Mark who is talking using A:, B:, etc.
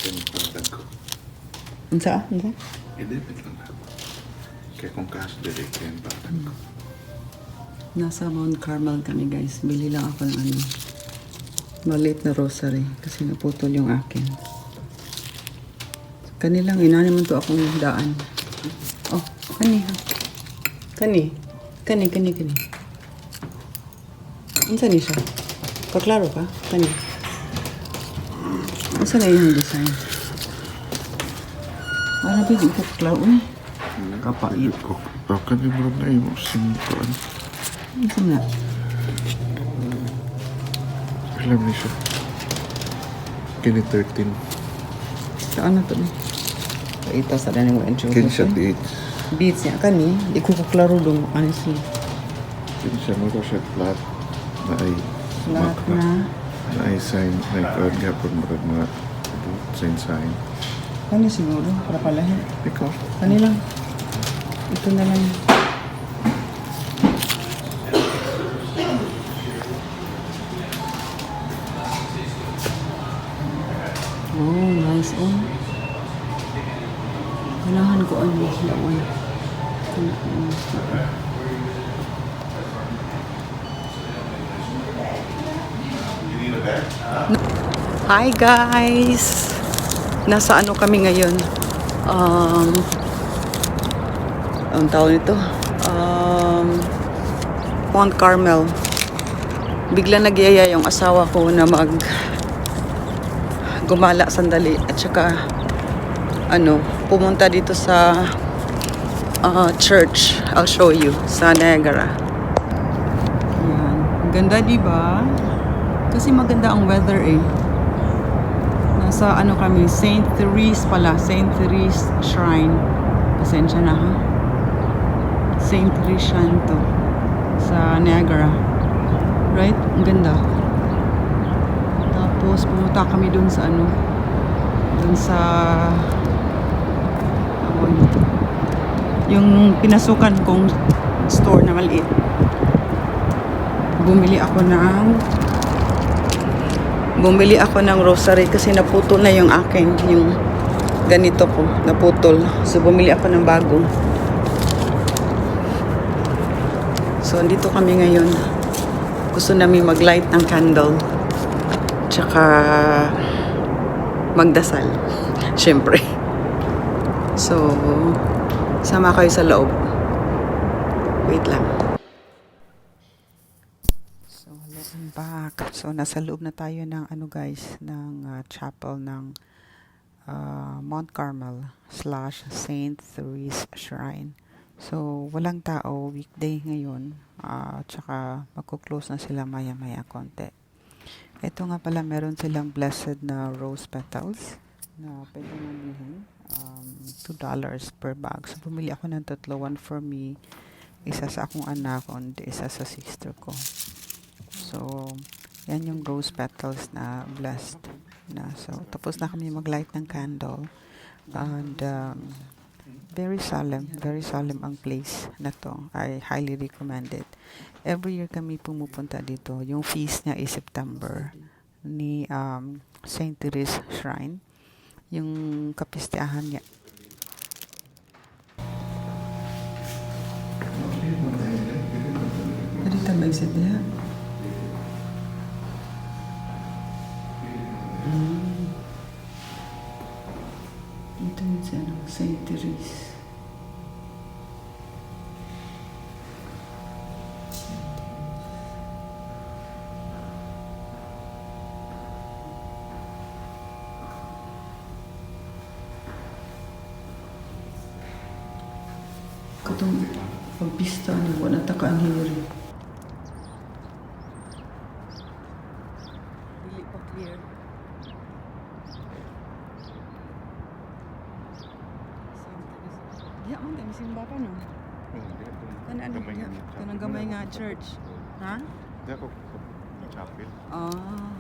A: Pinipatag ko.
B: Unsa? Unsa?
A: Idipit lang na. Kaya kung cash dili, kaya yung patag ko.
B: Nasa Mount Carmel kami guys. Bili lang ako ng ano. Maliit na rosary. Kasi naputol yung akin. Kanilang inanin mo to akong daan. Oh, kani. Kani. Kani. Unsa ni siya? Paklaro ka? Kani. Unsa na yung design? Ano ba di ko paklaro eh? Kapait.
A: Ko. Bakit yung mga na yung simpuan?
B: Unsa na?
A: Alam niyo siya. Kini 13.
B: Saan na to eh? Ito sa dani mo enjoy.
A: Kini siya beach.
B: Beats niya kani. Di ko paklaro dong honestly.
A: Kini siya mo siya flat. Na ay
B: Lahat na.
A: na ay sign. Nag-gapon mga sign.
B: Kani siguro para palahin.
A: Ikaw.
B: Kani lang. Ito na lang. Oh, nice. Oh. Kailangan ko ano. Lawan. Hi guys! Nasa ano kami ngayon? Ang tawag nito? Mount Carmel. Bigla nagyaya yung asawa ko na gumala sandali at saka pumunta dito sa church. I'll show you sa Niagara. Yan. Ganda diba? Kasi maganda ang weather eh. Nasa kami, St. Therese pala. St. Therese Shrine. Pasensya na ha. St. Therese Shrine to. Sa Niagara. Right? Ang ganda. Tapos pumunta kami dun sa dun sa yung pinasukan kong store na maliit. Bumili ako ng rosary kasi naputol na yung akin, yung ganito ko, naputol. So bumili ako ng bago. So andito kami ngayon. Gusto namin mag-light ng candle. Tsaka magdasal. Siyempre. So sama kayo sa loob. Wait lang. So, hello, I'm back. So, nasa loob na tayo ng guys, ng chapel ng Mount Carmel / St. Therese Shrine. So, walang tao, weekday ngayon. Tsaka magkuklose na sila maya-maya konti. Ito nga pala, meron silang blessed na rose petals na pwede mong bilhin. $2 per bag. So, bumili ako ng tatlo. One for me, isa sa akong anak, and isa sa sister ko. So, yan yung rose petals na blessed na. So, tapos na kami mag-light ng candle. And, very solemn ang place na to. I highly recommend it. Every year kami pumupunta dito. Yung feast niya is September ni St. Therese Shrine. Yung kapistahan niya. Dito ba isip niya? Ito yun si St. Therese. Katong pagpista niya, wala takaan hiri. Dili pa clear. Diya man tayo simba pa no? Kanang gamay nga church. Ha?
A: Hindi ako chapel.
B: Ah.